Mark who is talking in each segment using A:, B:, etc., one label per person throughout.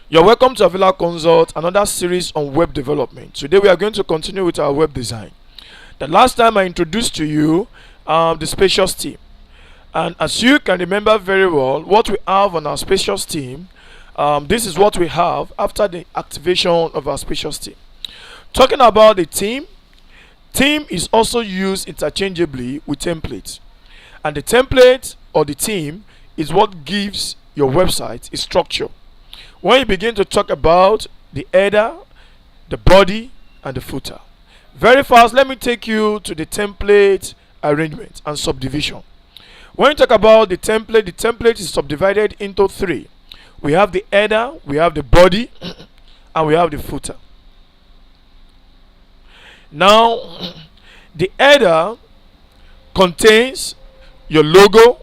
A: You're welcome to Avila Consult, another series on web development. Today we are going to continue with our web design. The last time I introduced to you the spacious theme, and as you can remember very well, what we have on our spacious theme, this is what we have after the activation of our spacious theme. Talking about the theme is also used interchangeably with template, and the template or the theme is what gives your website a structure. When you begin to talk about the header, the body, and the footer. Very fast, let me take you to the template arrangement and subdivision. When you talk about the template is subdivided into three. We have the header, we have the body, and we have the footer. Now, the header contains your logo,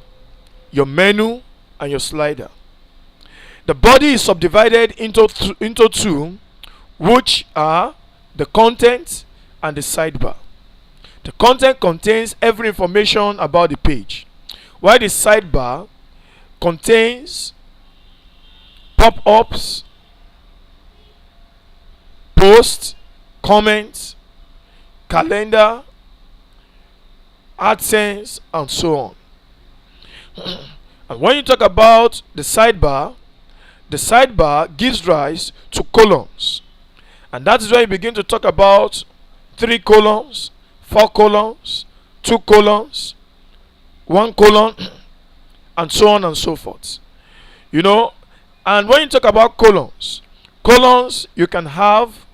A: your menu, and your slider. The body is subdivided into two, which are the content and the sidebar. The content contains every information about the page, while the sidebar contains pop-ups, posts, comments, calendar, AdSense, and so on. And when you talk about the sidebar gives rise to columns, and that is where you begin to talk about 3 columns, 4 columns, 2 columns, 1 column, and so on and so forth. And when you talk about columns you can have,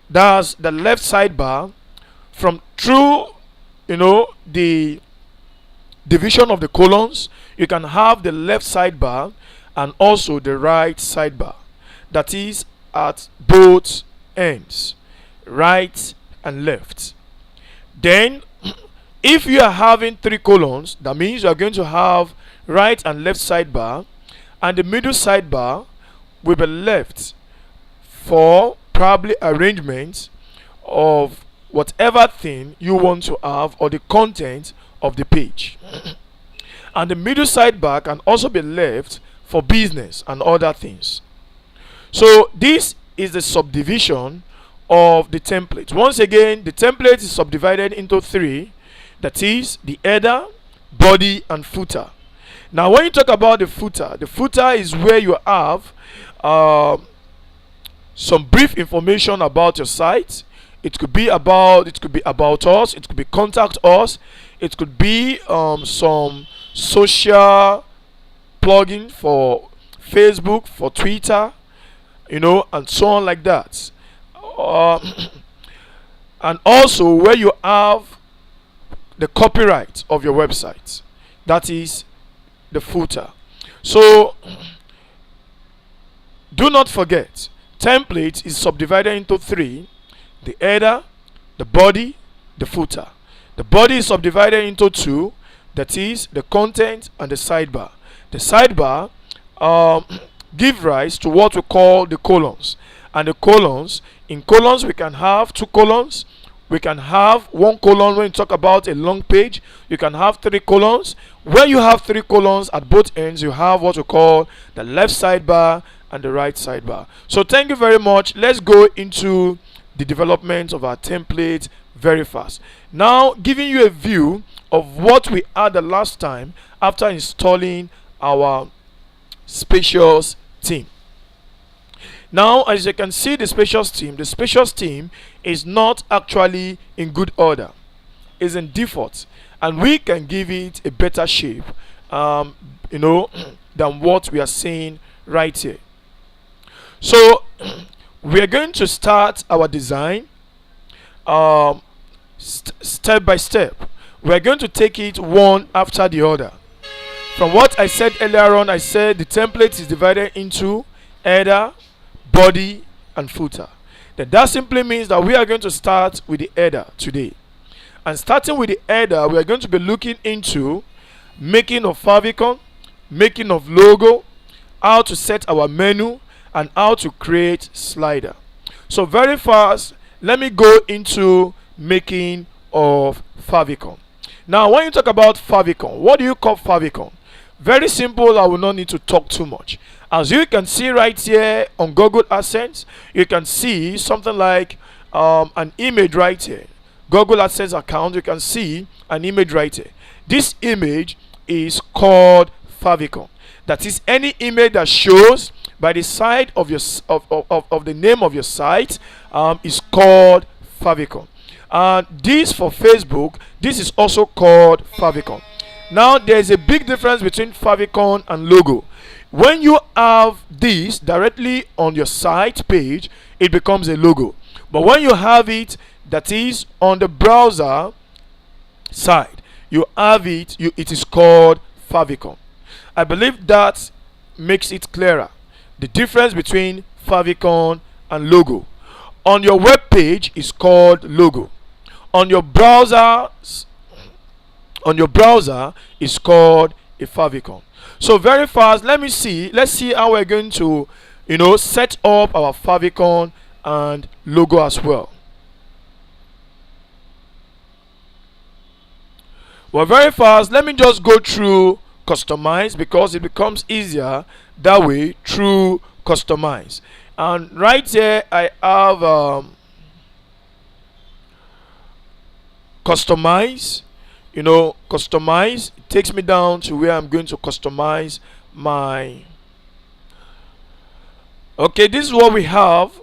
A: that's the left sidebar from through the division of the columns. You can have the left sidebar and also the right sidebar, that is at both ends, right and left. Then if you are having 3 columns, that means you are going to have right and left sidebar, and the middle sidebar will be left for probably arrangement of whatever thing you want to have or the content of the page. And the middle sidebar can also be left for business and other things. So this is the subdivision of the template. Once again, the template is subdivided into 3, that is the header, body, and footer. Now when you talk about the footer is where you have some brief information about your site. It could be about us, it could be contact us, it could be some social plugin for Facebook, for Twitter, and so on like that. And also where you have the copyright of your website, that is the footer. So do not forget, template is subdivided into 3: the header, the body, the footer. The body is subdivided into 2, that is the content and the sidebar. The sidebar give rise to what we call the columns, and the columns, in columns we can have 2 columns, we can have 1 column. When you talk about a long page, you can have 3 columns. Where you have 3 columns at both ends, you have what we call the left sidebar and the right sidebar. So thank you very much. Let's go into the development of our template very fast. Now giving you a view of what we had the last time after installing our spacious theme. Now as you can see, the spacious theme is not actually in good order, is in default, and we can give it a better shape than what we are seeing right here. So we are going to start our design step by step. We are going to take it one after the other. From what I said earlier on, I said the template is divided into header, body, and footer. Then that simply means that we are going to start with the header today. And starting with the header, we are going to be looking into making of favicon, making of logo, how to set our menu, and how to create slider. So very fast, let me go into making of favicon. Now when you talk about favicon, what do you call favicon? Very simple, I will not need to talk too much. As you can see right here on Google AdSense, you can see something like an image right here. Google AdSense account, you can see an image right here. This image is called favicon. That is, any image that shows by the side of your of the name of your site is called favicon. And this for Facebook, this is also called favicon. Now there is a big difference between favicon and logo. When you have this directly on your site page, it becomes a logo. But when you have it that is on the browser side, you have it, it is called favicon. I believe that makes it clearer, the difference between favicon and logo. On your web page is called logo. On your browser is called a favicon. So very fast, let's see how we're going to set up our favicon and logo as well. Well, very fast, let me just go through customize, because it becomes easier that way through customize. And right here I have customize. Customize, it takes me down to where I'm going to customize my. Okay, this is what we have,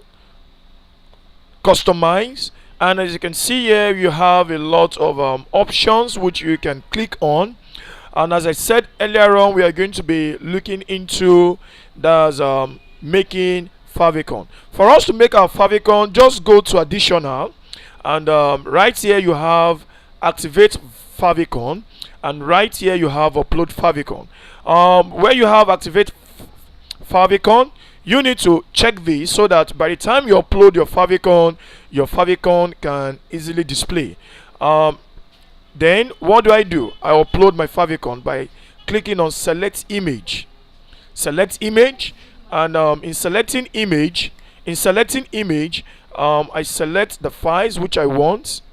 A: customize. And as you can see here, you have a lot of options which you can click on. And as I said earlier on, we are going to be looking into making favicon. For us to make our favicon, just go to additional, and right here you have activate favicon, and right here you have upload favicon. Where you have activate favicon, you need to check this so that by the time you upload your favicon can easily display. Then what do? I upload my favicon by clicking on select image, and in selecting image, I select the files which I want.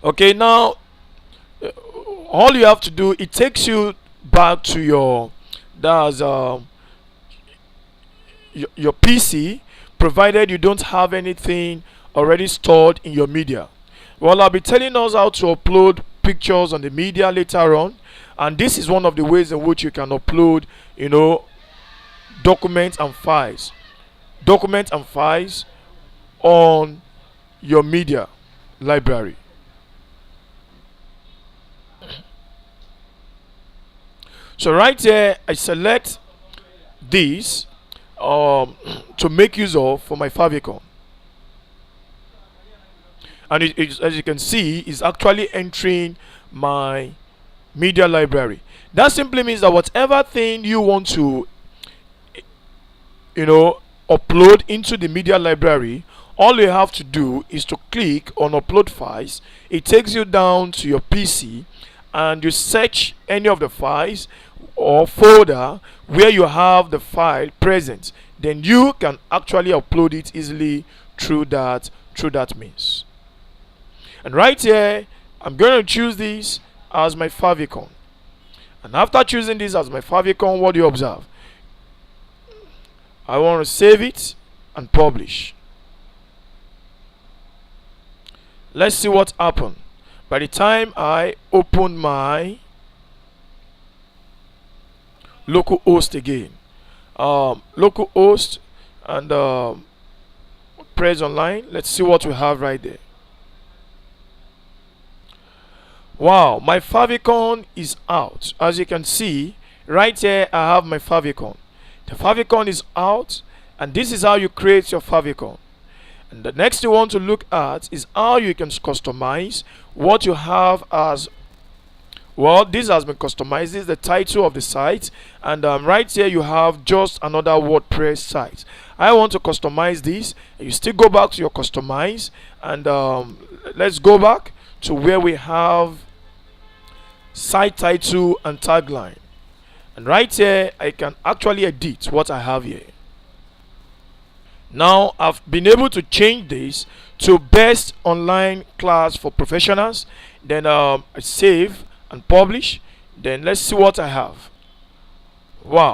A: Okay, now all you have to do, it takes you back to your PC, provided you don't have anything already stored in your media. Well, I'll be telling us how to upload pictures on the media later on, and this is one of the ways in which you can upload documents and files on your media library. So right here I select this to make use of for my favicon, and as you can see, is actually entering my media library. That simply means that whatever thing you want to upload into the media library, all you have to do is to click on upload files. It takes you down to your PC, and you search any of the files or folder where you have the file present. Then you can actually upload it easily through that means. And right here I'm going to choose this as my favicon, and after choosing this as my favicon, what do you observe? I want to save it and publish. Let's see what happened. By the time I open my local host again, local host, and press online, let's see what we have right there. Wow, my favicon is out. As you can see right here, I have my favicon. The favicon is out, and this is how you create your favicon. And the next you want to look at is how you can customize what you have as well. This has been customized. This is the title of the site, and right here you have just another WordPress site. I want to customize this. You still go back to your customize, and let's go back to where we have site title and tagline, and right here I can actually edit what I have here. Now I've been able to change this to best online class for professionals. Then I save and publish. Then let's see what I have. Wow.